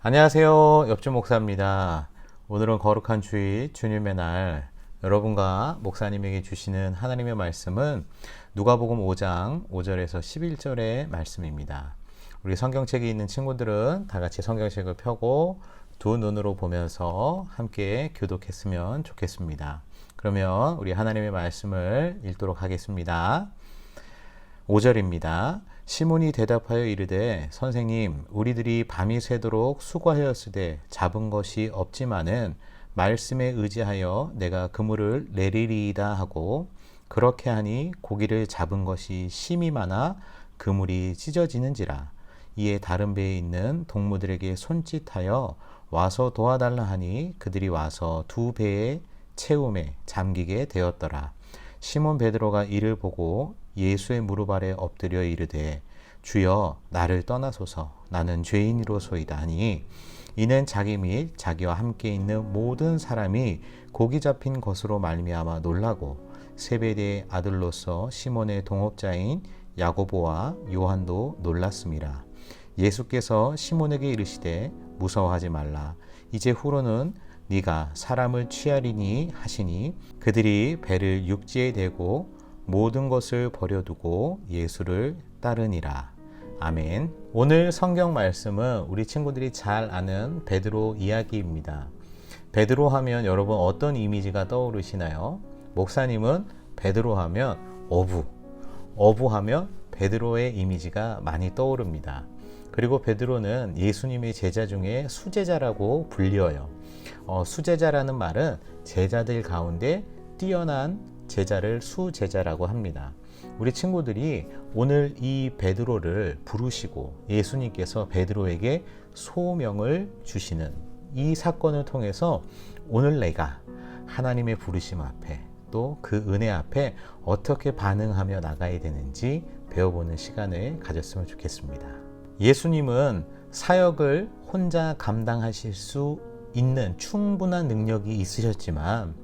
안녕하세요. 옆집 목사입니다. 오늘은 거룩한 주일, 주님의 날, 여러분과 목사님에게 주시는 하나님의 말씀은 누가복음 5장 5절에서 11절의 말씀입니다. 우리 성경책이 있는 친구들은 다 같이 성경책을 펴고 두 눈으로 보면서 함께 교독했으면 좋겠습니다. 그러면 우리 하나님의 말씀을 읽도록 하겠습니다. 5절입니다. 시몬이 대답하여 이르되 선생님 우리들이 밤이 새도록 수고하였으되 잡은 것이 없지만은 말씀에 의지하여 내가 그물을 내리리이다 하고 그렇게 하니 고기를 잡은 것이 심이 많아 그물이 찢어지는지라. 이에 다른 배에 있는 동무들에게 손짓하여 와서 도와달라 하니 그들이 와서 두 배의 채움에 잠기게 되었더라. 시몬 베드로가 이를 보고 예수의 무릎 아래 엎드려 이르되 주여 나를 떠나소서 나는 죄인이로소이다 하니 이는 자기 및 자기와 함께 있는 모든 사람이 고기 잡힌 것으로 말미암아 놀라고 세베대의 아들로서 시몬의 동업자인 야고보와 요한도 놀랐음이라. 예수께서 시몬에게 이르시되 무서워하지 말라. 이제 후로는 네가 사람을 취하리니 하시니 그들이 배를 육지에 대고 모든 것을 버려두고 예수를 따르니라. 아멘. 오늘 성경 말씀은 우리 친구들이 잘 아는 베드로 이야기입니다. 베드로 하면 여러분 어떤 이미지가 떠오르시나요? 목사님은 베드로 하면 어부 하면 베드로의 이미지가 많이 떠오릅니다. 그리고 베드로는 예수님의 제자 중에 수제자라고 불려요. 수제자라는 말은 제자들 가운데 뛰어난 제자를 수제자라고 합니다. 우리 친구들이 오늘 이 베드로를 부르시고 예수님께서 베드로에게 소명을 주시는 이 사건을 통해서 오늘 내가 하나님의 부르심 앞에 또 그 은혜 앞에 어떻게 반응하며 나가야 되는지 배워보는 시간을 가졌으면 좋겠습니다. 예수님은 사역을 혼자 감당하실 수 있는 충분한 능력이 있으셨지만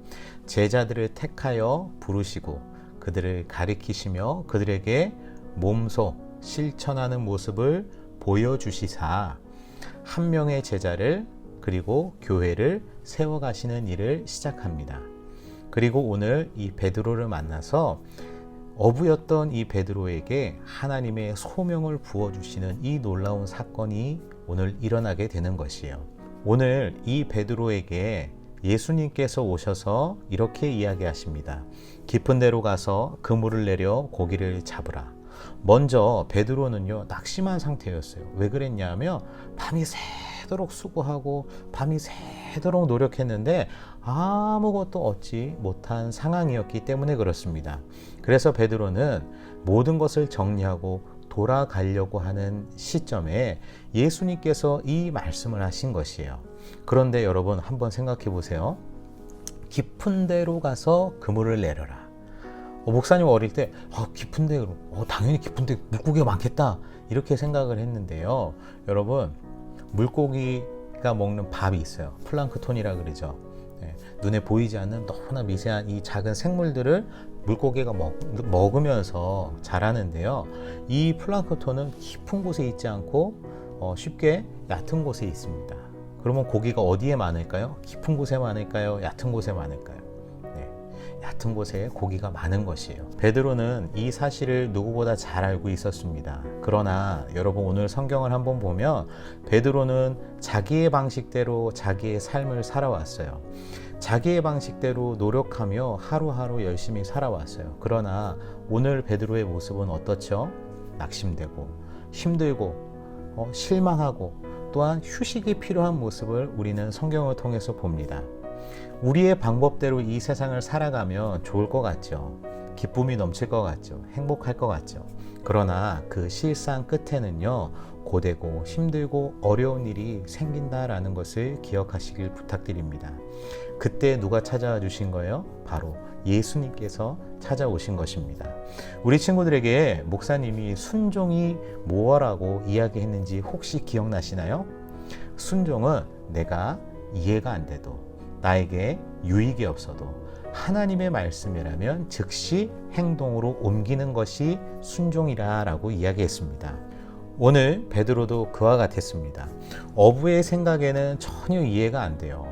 제자들을 택하여 부르시고 그들을 가르치시며 그들에게 몸소 실천하는 모습을 보여주시사 한 명의 제자를 그리고 교회를 세워가시는 일을 시작합니다. 그리고 오늘 이 베드로를 만나서 어부였던 이 베드로에게 하나님의 소명을 부어주시는 이 놀라운 사건이 오늘 일어나게 되는 것이에요. 오늘 이 베드로에게 예수님께서 오셔서 이렇게 이야기하십니다. 깊은 데로 가서 그물을 내려 고기를 잡으라. 먼저 베드로는요 낙심한 상태였어요. 왜 그랬냐면 밤이 새도록 수고하고 밤이 새도록 노력했는데 아무것도 얻지 못한 상황이었기 때문에 그렇습니다. 그래서 베드로는 모든 것을 정리하고 돌아가려고 하는 시점에 예수님께서 이 말씀을 하신 것이에요. 그런데 여러분 한번 생각해 보세요. 깊은 데로 가서 그물을 내려라. 목사님 어릴 때 깊은 데 당연히 깊은 데 물고기가 많겠다 이렇게 생각을 했는데요. 여러분 물고기가 먹는 밥이 있어요. 플랑크톤이라 그러죠. 눈에 보이지 않는 너무나 미세한 이 작은 생물들을 물고기가 먹으면서 자라는데요. 이 플랑크톤은 깊은 곳에 있지 않고 쉽게 얕은 곳에 있습니다. 그러면 고기가 어디에 많을까요? 깊은 곳에 많을까요? 얕은 곳에 많을까요? 얕은 곳에 고기가 많은 것이에요. 베드로는 이 사실을 누구보다 잘 알고 있었습니다. 그러나 여러분 오늘 성경을 한번 보면 베드로는 자기의 방식대로 자기의 삶을 살아왔어요. 자기의 방식대로 노력하며 하루하루 열심히 살아왔어요. 그러나 오늘 베드로의 모습은 어떻죠? 낙심되고 힘들고 실망하고 또한 휴식이 필요한 모습을 우리는 성경을 통해서 봅니다. 우리의 방법대로 이 세상을 살아가면 좋을 것 같죠. 기쁨이 넘칠 것 같죠. 행복할 것 같죠. 그러나 그 실상 끝에는요 고되고 힘들고 어려운 일이 생긴다라는 것을 기억하시길 부탁드립니다. 그때 누가 찾아와 주신 거예요? 바로 예수님께서 찾아오신 것입니다. 우리 친구들에게 목사님이 순종이 뭐라고 이야기했는지 혹시 기억나시나요? 순종은 내가 이해가 안 돼도 나에게 유익이 없어도 하나님의 말씀이라면 즉시 행동으로 옮기는 것이 순종이라고 이야기했습니다. 오늘 베드로도 그와 같았습니다. 어부의 생각에는 전혀 이해가 안 돼요.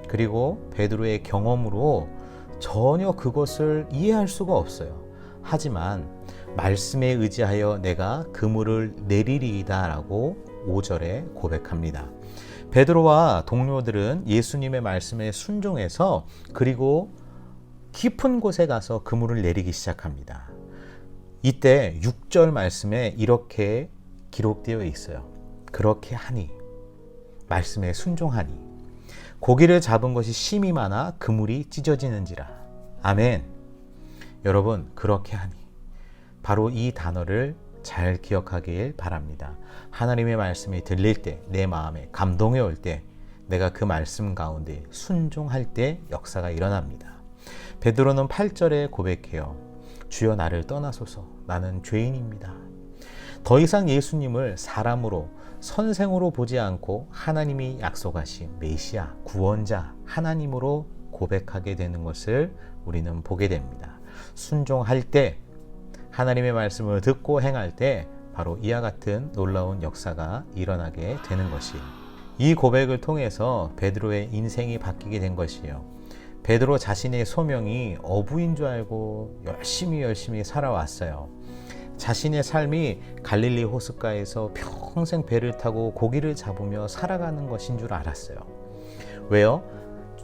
그리고 베드로의 경험으로 전혀 그것을 이해할 수가 없어요. 하지만 말씀에 의지하여 내가 그물을 내리리이다 라고 5절에 고백합니다. 베드로와 동료들은 예수님의 말씀에 순종해서 그리고 깊은 곳에 가서 그물을 내리기 시작합니다. 이때 6절 말씀에 이렇게 기록되어 있어요. 그렇게 하니, 말씀에 순종하니 고기를 잡은 것이 심이 많아 그물이 찢어지는지라. 아멘. 여러분, 그렇게 하니, 바로 이 단어를 잘 기억하길 바랍니다. 하나님의 말씀이 들릴 때, 내 마음에 감동이 올 때, 내가 그 말씀 가운데 순종할 때 역사가 일어납니다. 베드로는 8절에 고백해요. 주여 나를 떠나소서, 나는 죄인입니다. 더 이상 예수님을 사람으로, 선생으로 보지 않고 하나님이 약속하신 메시아, 구원자, 하나님으로 고백하게 되는 것을 우리는 보게 됩니다. 순종할 때, 하나님의 말씀을 듣고 행할 때 바로 이와 같은 놀라운 역사가 일어나게 되는 것이에요. 이 고백을 통해서 베드로의 인생이 바뀌게 된 것이에요. 베드로 자신의 소명이 어부인 줄 알고 열심히 살아왔어요. 자신의 삶이 갈릴리 호숫가에서 평생 배를 타고 고기를 잡으며 살아가는 것인 줄 알았어요. 왜요?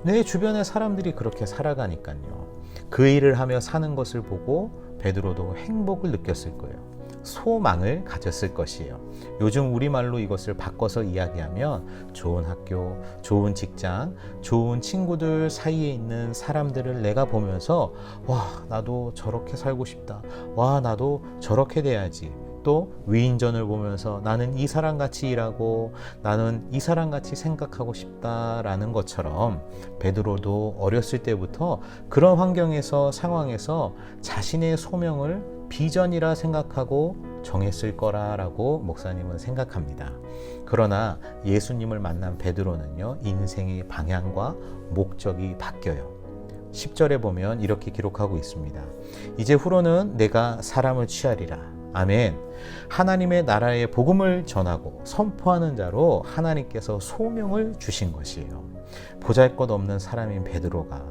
내 주변의 사람들이 그렇게 살아가니까요. 그 일을 하며 사는 것을 보고 베드로도 행복을 느꼈을 거예요. 소망을 가졌을 것이에요. 요즘 우리말로 이것을 바꿔서 이야기하면 좋은 학교, 좋은 직장, 좋은 친구들 사이에 있는 사람들을 내가 보면서 와, 나도 저렇게 살고 싶다. 와, 나도 저렇게 돼야지. 또 위인전을 보면서 나는 이 사람같이 일하고 나는 이 사람같이 생각하고 싶다라는 것처럼 베드로도 어렸을 때부터 그런 환경에서 상황에서 자신의 소명을 비전이라 생각하고 정했을 거라고 목사님은 생각합니다. 그러나 예수님을 만난 베드로는요, 인생의 방향과 목적이 바뀌어요. 10절에 보면 이렇게 기록하고 있습니다. 이제 후로는 내가 사람을 취하리라. 아멘. 하나님의 나라의 복음을 전하고 선포하는 자로 하나님께서 소명을 주신 것이에요. 보잘것없는 사람인 베드로가,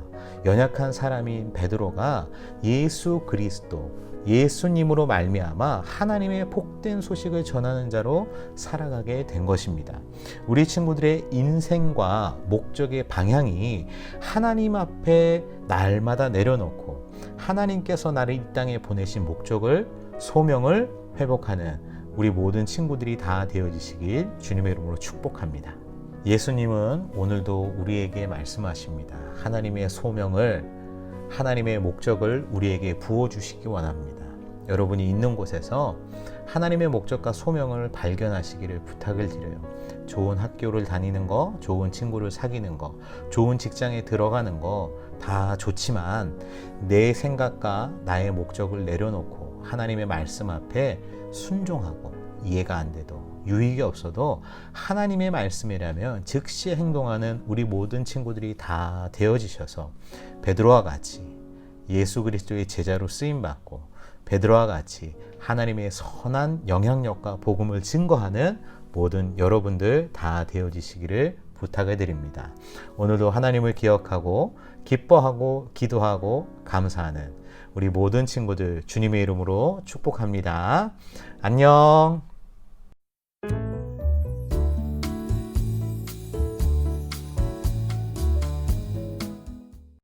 연약한 사람인 베드로가 예수 그리스도, 예수님으로 말미암아 하나님의 복된 소식을 전하는 자로 살아가게 된 것입니다. 우리 친구들의 인생과 목적의 방향이 하나님 앞에 날마다 내려놓고 하나님께서 나를 이 땅에 보내신 목적을, 소명을 회복하는 우리 모든 친구들이 다 되어지시길 주님의 이름으로 축복합니다. 예수님은 오늘도 우리에게 말씀하십니다. 하나님의 소명을, 하나님의 목적을 우리에게 부어주시기 원합니다. 여러분이 있는 곳에서 하나님의 목적과 소명을 발견하시기를 부탁을 드려요. 좋은 학교를 다니는 거, 좋은 친구를 사귀는 거, 좋은 직장에 들어가는 거 다 좋지만 내 생각과 나의 목적을 내려놓고 하나님의 말씀 앞에 순종하고, 이해가 안 돼도 유익이 없어도 하나님의 말씀이라면 즉시 행동하는 우리 모든 친구들이 다 되어지셔서 베드로와 같이 예수 그리스도의 제자로 쓰임받고 베드로와 같이 하나님의 선한 영향력과 복음을 증거하는 모든 여러분들 다 되어지시기를 부탁을 드립니다. 오늘도 하나님을 기억하고 기뻐하고 기도하고 감사하는 우리 모든 친구들 주님의 이름으로 축복합니다. 안녕.